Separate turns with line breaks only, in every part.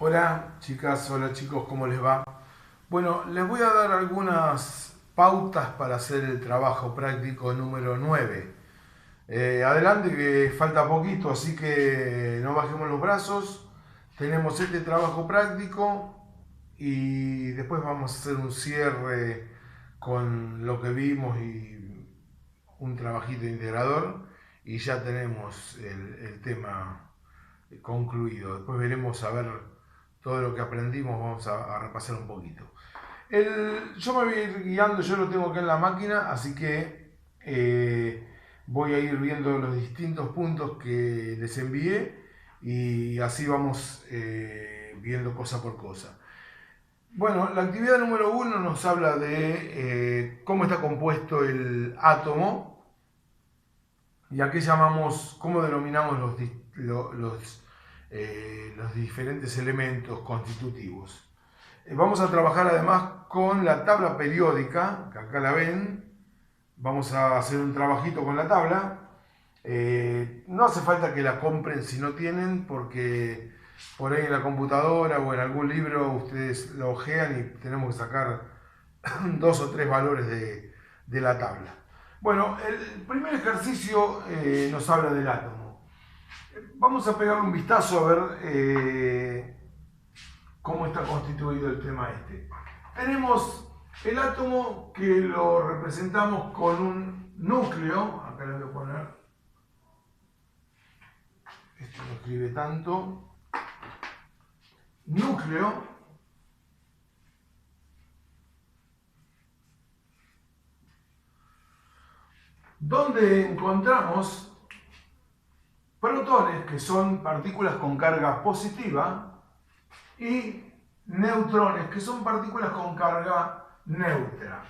Hola chicas, hola chicos, ¿cómo les va? Bueno, les voy a dar algunas pautas para hacer el trabajo práctico número 9. Adelante que falta poquito, así que no bajemos los brazos. Tenemos este trabajo práctico y después vamos a hacer un cierre con lo que vimos y un trabajito integrador y ya tenemos el tema concluido. Después veremos a ver todo lo que aprendimos, vamos a repasar un poquito. Yo me voy a ir guiando, yo lo tengo acá en la máquina, así que voy a ir viendo los distintos puntos que les envié y así vamos viendo cosa por cosa. Bueno, la actividad número 1 nos habla de cómo está compuesto el átomo y a qué llamamos, cómo denominamos los diferentes elementos constitutivos. Vamos a trabajar además con la tabla periódica, que acá la ven. Vamos a hacer un trabajito con la tabla. No hace falta que la compren si no tienen, porque por ahí en la computadora o en algún libro ustedes lo ojean y tenemos que sacar 2 o 3 valores de la tabla. Bueno, el primer ejercicio nos habla del átomo. Vamos a pegar un vistazo a ver cómo está constituido el tema este. Tenemos el átomo que lo representamos con un núcleo, acá le voy a poner, esto no escribe tanto, núcleo, donde encontramos protones, que son partículas con carga positiva, y neutrones, que son partículas con carga neutra.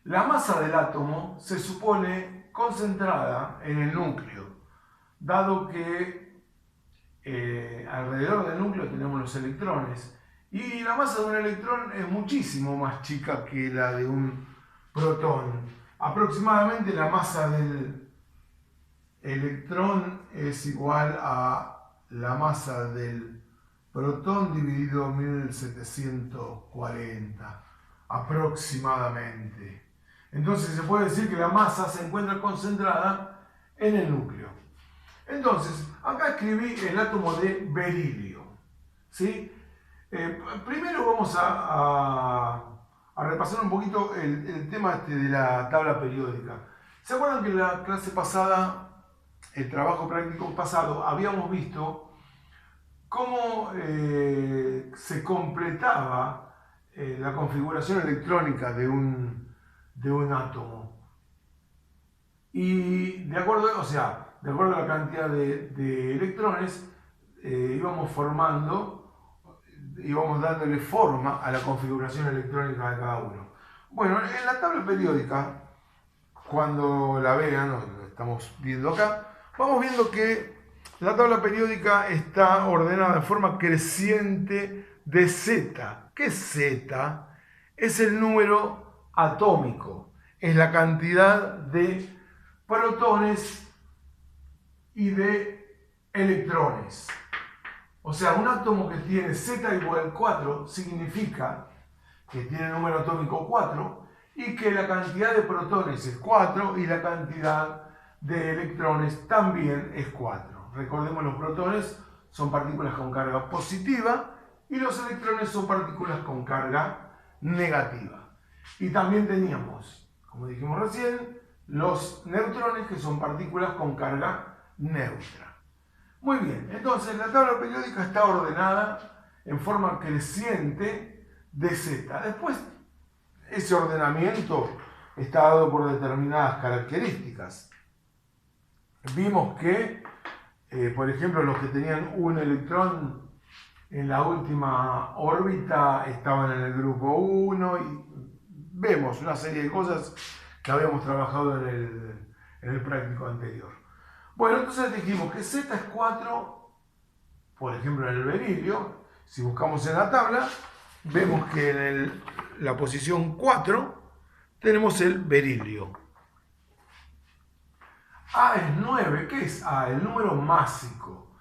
La masa del átomo se supone concentrada en el núcleo, dado que alrededor del núcleo tenemos los electrones, y la masa de un electrón es muchísimo más chica que la de un protón. Aproximadamente la masa del electrón es igual a la masa del protón dividido 1740, aproximadamente. Entonces se puede decir que la masa se encuentra concentrada en el núcleo. Entonces, acá escribí el átomo de berilio. ¿Sí? Primero vamos a repasar un poquito el tema de la tabla periódica. ¿Se acuerdan que en la clase pasada, el trabajo práctico pasado, habíamos visto cómo se completaba la configuración electrónica de un átomo? Y de acuerdo, o sea, de acuerdo a la cantidad de electrones, íbamos dándole forma a la configuración electrónica de cada uno. Bueno, en la tabla periódica, cuando la vean, lo estamos viendo acá, vamos viendo que la tabla periódica está ordenada en forma creciente de Z. ¿Qué es Z? Es el número atómico, es la cantidad de protones y de electrones. O sea, un átomo que tiene Z igual 4 significa que tiene el número atómico 4 y que la cantidad de protones es 4 y la cantidad de electrones también es 4. Recordemos, los protones son partículas con carga positiva y los electrones son partículas con carga negativa. Y también teníamos, como dijimos recién, los neutrones, que son partículas con carga neutra. Muy bien, entonces la tabla periódica está ordenada en forma creciente de Z. Después, ese ordenamiento está dado por determinadas características. Vimos que, por ejemplo, los que tenían un electrón en la última órbita estaban en el grupo 1 y vemos una serie de cosas que habíamos trabajado en el práctico anterior. Bueno, entonces dijimos que Z es 4, por ejemplo en el berilio. Si buscamos en la tabla, vemos que en la posición 4 tenemos el berilio. A es 9. ¿Qué es A? El número másico.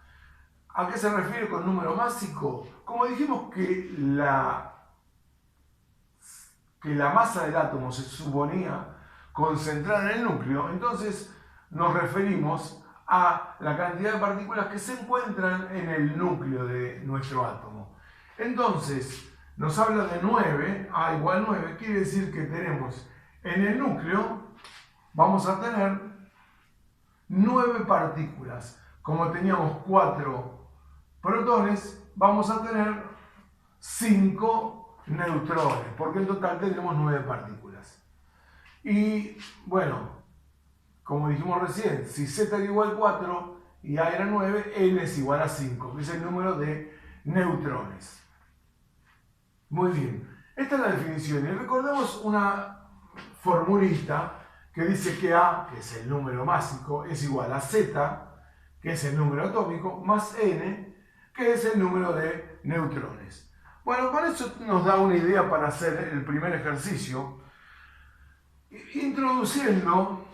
¿A qué se refiere con número másico? Como dijimos que la masa del átomo se suponía concentrada en el núcleo, entonces nos referimos a la cantidad de partículas que se encuentran en el núcleo de nuestro átomo. Entonces, nos habla de 9, A igual 9, quiere decir que tenemos en el núcleo, vamos a tener 9 partículas. Como teníamos 4 protones, vamos a tener 5 neutrones, porque en total tenemos 9 partículas. Y bueno, como dijimos recién, si Z era igual a 4 y A era 9, N es igual a 5, que es el número de neutrones. Muy bien, esta es la definición. Y recordemos una formulita que dice que A, que es el número másico, es igual a Z, que es el número atómico, más N, que es el número de neutrones. Bueno, con eso nos da una idea para hacer el primer ejercicio, introduciendo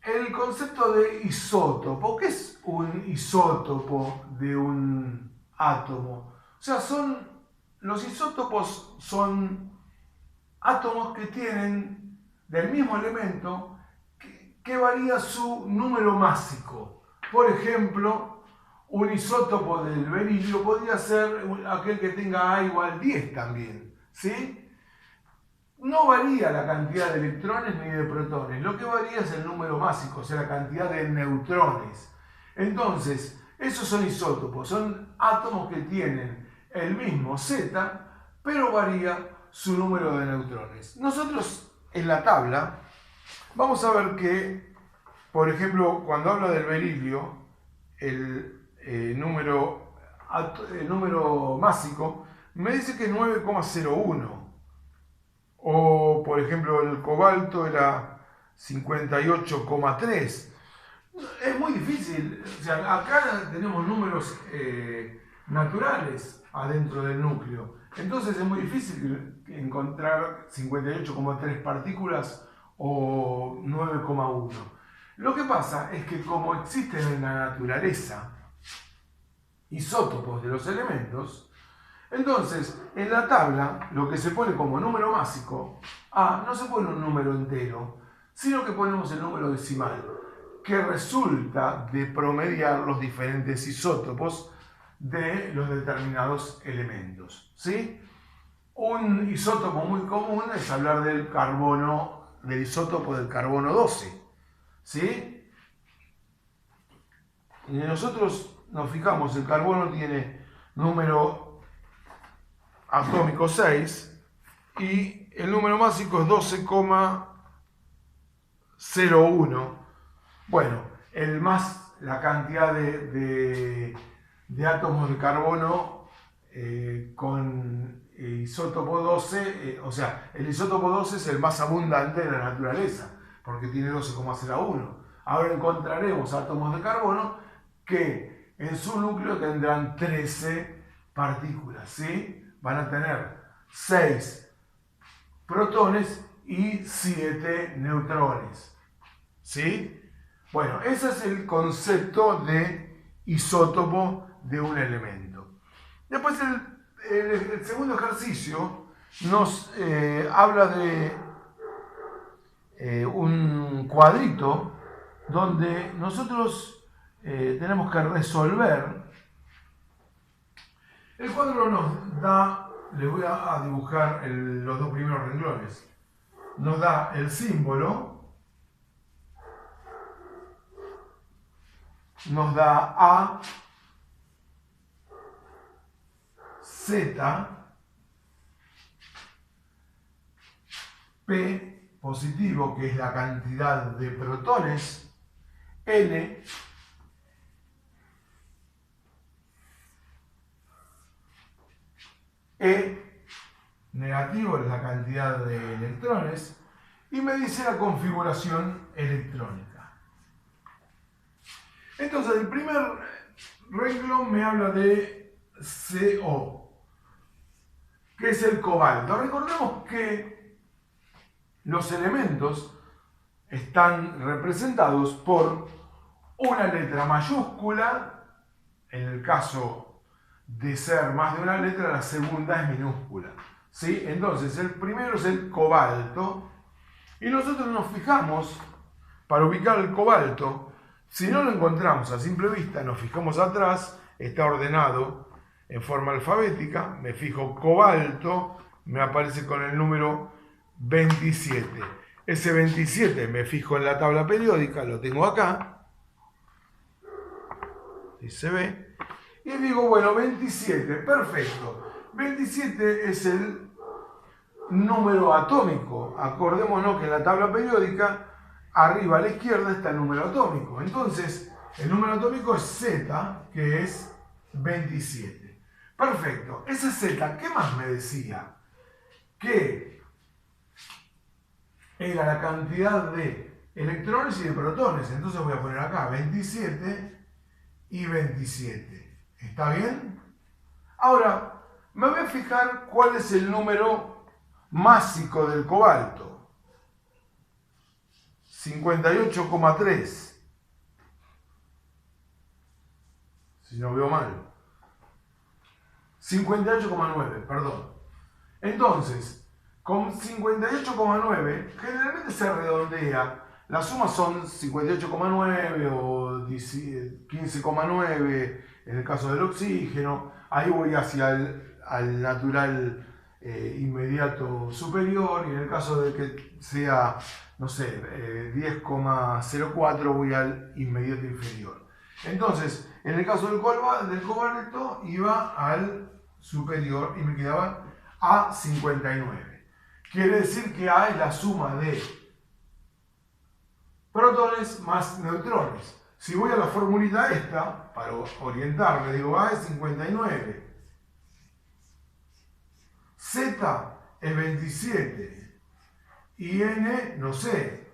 el concepto de isótopo. ¿Qué es un isótopo de un átomo? O sea, los isótopos son átomos que tienen del mismo elemento que varía su número másico. Por ejemplo, un isótopo del berilio podría ser aquel que tenga A igual 10 también, ¿sí? No varía la cantidad de electrones ni de protones, lo que varía es el número másico, o sea, la cantidad de neutrones. Entonces, esos son isótopos, son átomos que tienen el mismo Z, pero varía su número de neutrones. Nosotros en la tabla vamos a ver que, por ejemplo, cuando habla del berilio, el número másico me dice que es 9,01. O, por ejemplo, el cobalto era 58,3. Es muy difícil. O sea, acá tenemos números naturales adentro del núcleo. Entonces es muy difícil encontrar 58,3 partículas o 9,1. Lo que pasa es que como existen en la naturaleza isótopos de los elementos, entonces, en la tabla, lo que se pone como número másico, A, no se pone un número entero, sino que ponemos el número decimal, que resulta de promediar los diferentes isótopos de los determinados elementos, ¿sí? Un isótopo muy común es hablar del isótopo del carbono 12, ¿sí? Y nosotros nos fijamos, el carbono tiene número atómico 6 y el número másico es 12,01. Bueno, la cantidad de átomos de carbono con isótopo 12, o sea, el isótopo 12 es el más abundante de la naturaleza, porque tiene 12,01. Ahora encontraremos átomos de carbono que en su núcleo tendrán 13 partículas, ¿sí? Van a tener 6 protones y 7 neutrones, ¿sí? Bueno, ese es el concepto de isótopo de un elemento. Después el segundo ejercicio nos habla de un cuadrito donde nosotros tenemos que resolver. El cuadro nos da, les voy a dibujar los dos primeros renglones, nos da el símbolo, nos da A, Z, P positivo, que es la cantidad de protones, N, E negativo es la cantidad de electrones y me dice la configuración electrónica. Entonces el primer renglón me habla de CO, que es el cobalto. Recordemos que los elementos están representados por una letra mayúscula en el caso de ser más de una letra, la segunda es minúscula. ¿Sí? Entonces, el primero es el cobalto. Y nosotros nos fijamos, para ubicar el cobalto, si no lo encontramos a simple vista, nos fijamos atrás, está ordenado en forma alfabética, me fijo cobalto, me aparece con el número 27. Ese 27 me fijo en la tabla periódica, lo tengo acá, si se ve, y digo, bueno, 27, perfecto. 27 es el número atómico. Acordémonos que en la tabla periódica, arriba a la izquierda está el número atómico. Entonces, el número atómico es Z, que es 27. Perfecto. Ese Z, ¿qué más me decía? Que era la cantidad de electrones y de protones. Entonces voy a poner acá 27 y 27. ¿Está bien? Ahora, me voy a fijar cuál es el número másico del cobalto. 58,3. Si no veo mal. 58,9, perdón. Entonces, con 58,9 generalmente se redondea. Las sumas son 58,9 o 15,9 en el caso del oxígeno. Ahí voy hacia al natural inmediato superior, y en el caso de que sea, no sé, 10,04 voy al inmediato inferior. Entonces, en el caso del cobalto iba al superior y me quedaba a 59. Quiere decir que A es la suma de protones más neutrones. Si voy a la formulita esta, para orientarme, digo A es 59. Z es 27 y N no sé.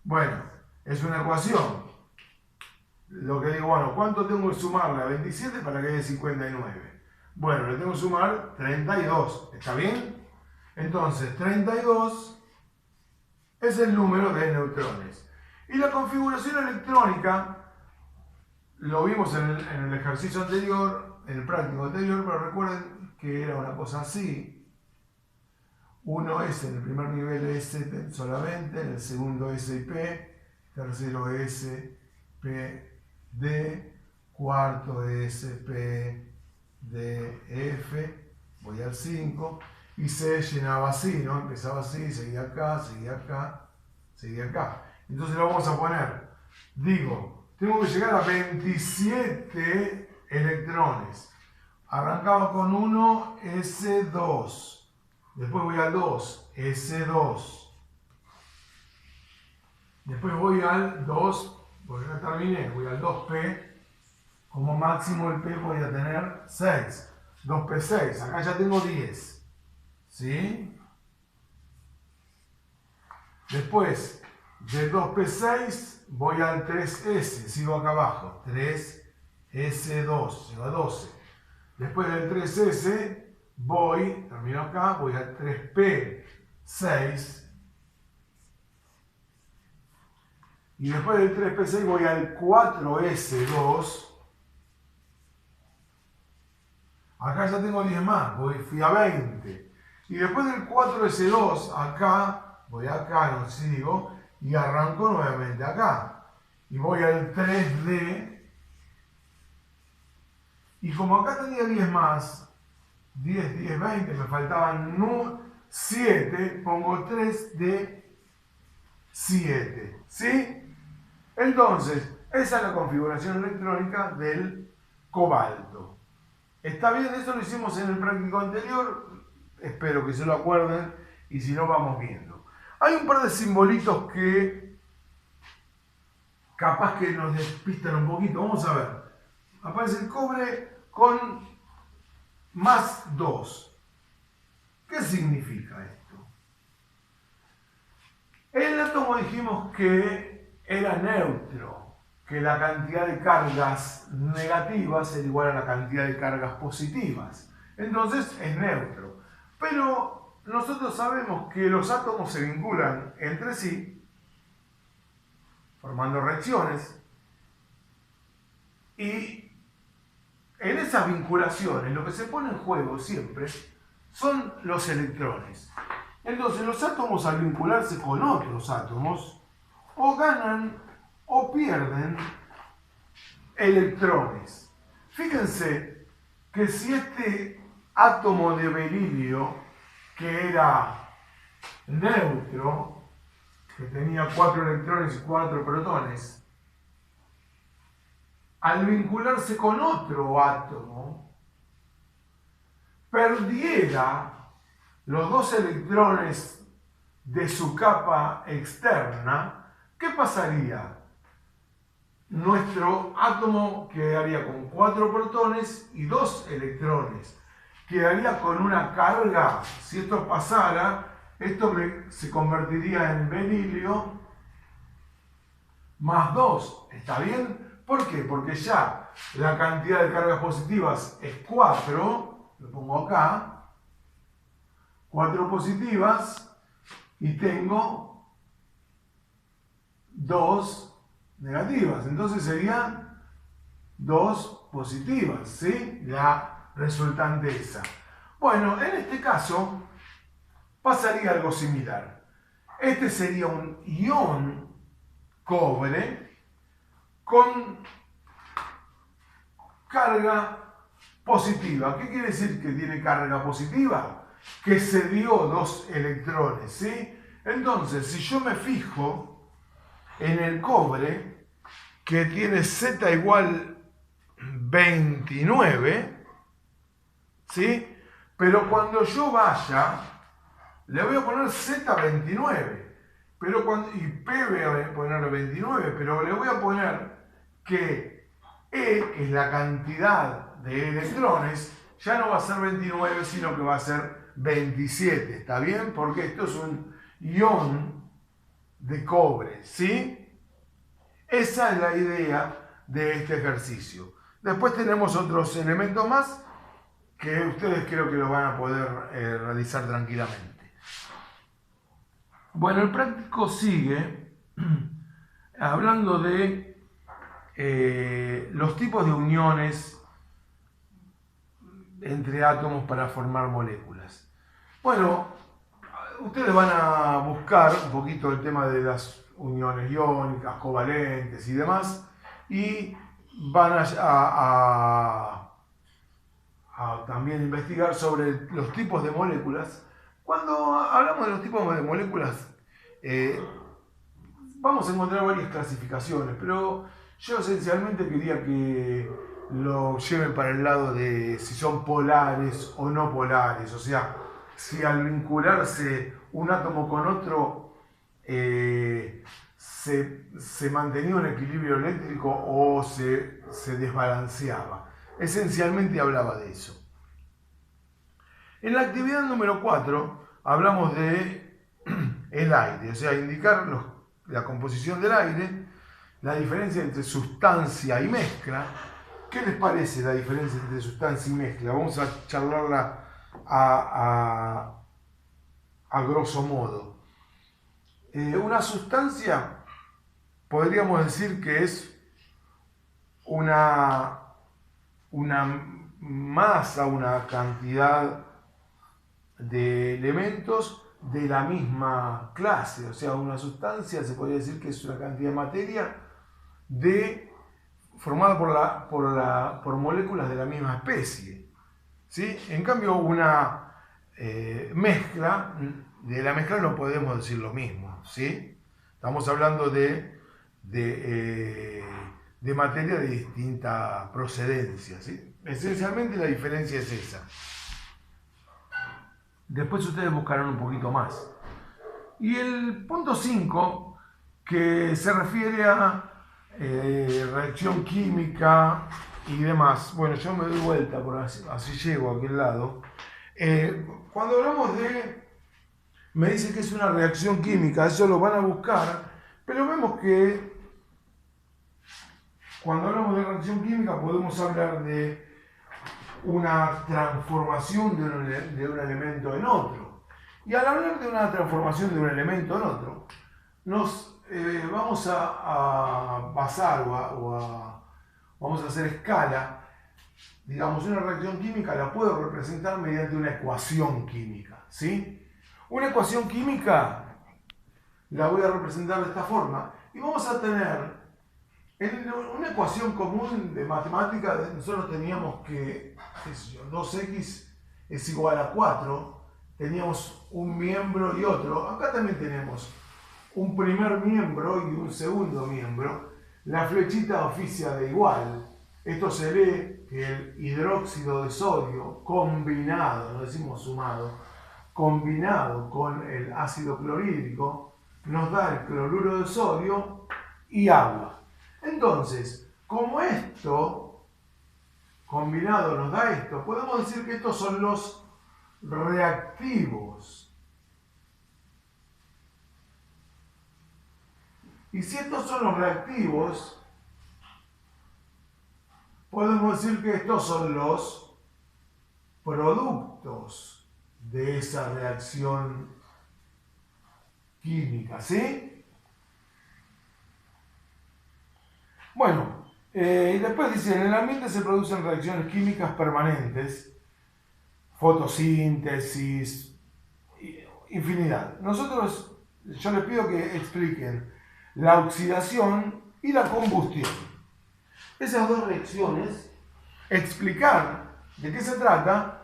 Bueno, es una ecuación. Lo que digo, bueno, ¿cuánto tengo que sumarle a 27 para que dé 59? Bueno, le tengo que sumar 32, ¿está bien? Entonces, 32 es el número de neutrones. Y la configuración electrónica, lo vimos en el ejercicio anterior, en el práctico anterior, pero recuerden que era una cosa así. Uno S en el primer nivel S solamente, en el segundo S y P, tercero S, P, D, cuarto S, P, D, F, voy al 5, y C llenaba así, ¿no? Empezaba así, seguía acá, seguía acá, seguía acá. Entonces lo vamos a poner, digo, tengo que llegar a 27 electrones. Arrancaba con 1, S2. Después voy al 2, S2. Después voy al 2, porque ya terminé, voy al 2P. Como máximo el P podría tener 6. 2P6, acá ya tengo 10. ¿Sí? Después, de 2P6 voy al 3S, sigo acá abajo. 3S2, llego a 12. Después del 3S voy, termino acá, voy al 3P6. Y después del 3P6 voy al 4S2. Acá ya tengo 10 más, fui a 20. Y después del 4S2, acá, voy acá, no sigo, y arranco nuevamente acá. Y voy al 3D. Y como acá tenía 10 más, 10, 10, 20, me faltaban 7, pongo 3D7. ¿Sí? Entonces, esa es la configuración electrónica del cobalto. ¿Está bien? Eso lo hicimos en el práctico anterior. Espero que se lo acuerden, y si no, vamos viendo. Hay un par de simbolitos que capaz que nos despistan un poquito. Vamos a ver. Aparece el cobre con más 2. ¿Qué significa esto? El átomo dijimos que era neutro, que la cantidad de cargas negativas era igual a la cantidad de cargas positivas. Entonces es neutro. Pero nosotros sabemos que los átomos se vinculan entre sí, formando reacciones, y en esas vinculaciones lo que se pone en juego siempre son los electrones. Entonces los átomos al vincularse con otros átomos o ganan o pierden electrones. Fíjense que si este átomo de berilio, que era neutro, que tenía 4 electrones y 4 protones, al vincularse con otro átomo, perdiera los 2 electrones de su capa externa, ¿qué pasaría? Nuestro átomo quedaría con 4 protones y 2 electrones. Quedaría con una carga, si esto pasara, esto se convertiría en berilio más 2. ¿Está bien? ¿Por qué? Porque ya la cantidad de cargas positivas es 4, lo pongo acá, 4 positivas, y tengo 2 negativas. Entonces serían 2 positivas, ¿sí? La resultante esa. Bueno, en este caso pasaría algo similar. Este sería un ion cobre con carga positiva. ¿Qué quiere decir que tiene carga positiva? Que se dio 2 electrones, ¿sí? Entonces, si yo me fijo en el cobre, que tiene Z igual 29, ¿sí? Pero cuando yo vaya, le voy a poner Z29, y P voy a poner 29, pero le voy a poner que E, que es la cantidad de electrones, ya no va a ser 29, sino que va a ser 27, ¿está bien? Porque esto es un ion de cobre, ¿sí? Esa es la idea de este ejercicio. Después tenemos otros elementos más que ustedes creo que lo van a poder realizar tranquilamente. Bueno, el práctico sigue hablando de los tipos de uniones entre átomos para formar moléculas. Bueno, ustedes van a buscar un poquito el tema de las uniones iónicas, covalentes y demás, y van a también investigar sobre los tipos de moléculas. Cuando hablamos de los tipos de moléculas, vamos a encontrar varias clasificaciones, pero yo esencialmente quería que lo lleven para el lado de si son polares o no polares, o sea, si al vincularse un átomo con otro se mantenía un equilibrio eléctrico o se desbalanceaba. Esencialmente hablaba de eso. En la actividad número 4 hablamos de el aire, o sea, indicar la composición del aire, la diferencia entre sustancia y mezcla. ¿Qué les parece la diferencia entre sustancia y mezcla? Vamos a charlarla a grosso modo. Una sustancia podríamos decir que es una masa, una cantidad de elementos de la misma clase. O sea, una sustancia se podría decir que es una cantidad de materia formada por moléculas de la misma especie, ¿sí? En cambio, una mezcla, de la mezcla no podemos decir lo mismo, ¿sí? Estamos hablando de materia de distinta procedencia, ¿sí? Esencialmente la diferencia es esa. Después ustedes buscarán un poquito más. Y el punto 5, que se refiere a reacción química y demás. Bueno, yo me doy vuelta, por así llego a aquel lado. Cuando hablamos me dice que es una reacción química, eso lo van a buscar, pero vemos que cuando hablamos de reacción química podemos hablar de una transformación de un elemento en otro. Y al hablar de una transformación de un elemento en otro, nos vamos a basar vamos a hacer escala digamos, una reacción química la puedo representar mediante una ecuación química, ¿sí? Una ecuación química la voy a representar de esta forma y vamos a tener en una ecuación común de matemática. Nosotros teníamos que, qué sé yo, 2x es igual a 4, teníamos un miembro y otro. Acá también tenemos un primer miembro y un segundo miembro. La flechita oficia de igual. Esto se lee que el hidróxido de sodio combinado, no decimos sumado, combinado con el ácido clorhídrico nos da el cloruro de sodio y agua. Entonces, como esto combinado nos da esto, podemos decir que estos son los reactivos. Y si estos son los reactivos, podemos decir que estos son los productos de esa reacción química, ¿sí? Bueno, y después dice, en el ambiente se producen reacciones químicas permanentes, fotosíntesis, infinidad. Yo les pido que expliquen la oxidación y la combustión. Esas dos reacciones, explicar de qué se trata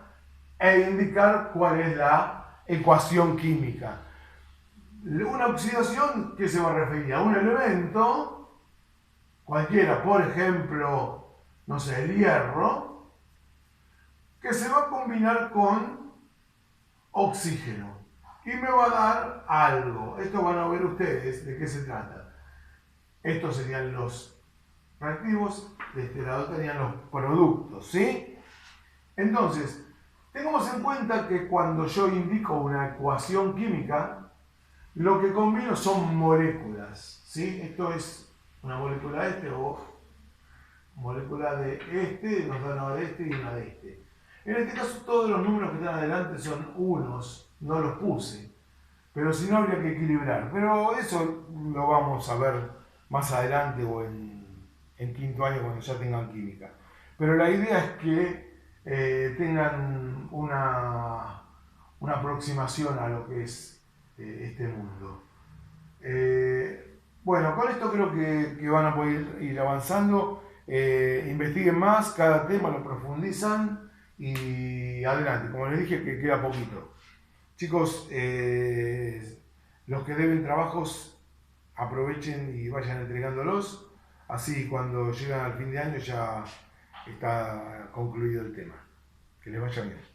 e indicar cuál es la ecuación química. Una oxidación, ¿qué se va a referir? A un elemento cualquiera, por ejemplo, no sé, el hierro, que se va a combinar con oxígeno y me va a dar algo. Esto van a ver ustedes de qué se trata. Estos serían los reactivos, de este lado tenían los productos, ¿sí? Entonces, tengamos en cuenta que cuando yo indico una ecuación química, lo que combino son moléculas, ¿sí? Esto es una molécula de este o molécula de este, nos da una de este y una de este. En este caso todos los números que están adelante son unos, no los puse, pero si no habría que equilibrar. Pero eso lo vamos a ver más adelante o en quinto año cuando ya tengan química. Pero la idea es que tengan una aproximación a lo que es este mundo. Bueno, con esto creo que van a poder ir avanzando. Investiguen más, cada tema lo profundizan y adelante. Como les dije, que queda poquito. Chicos, los que deben trabajos, aprovechen y vayan entregándolos. Así cuando llegan al fin de año ya está concluido el tema. Que les vaya bien.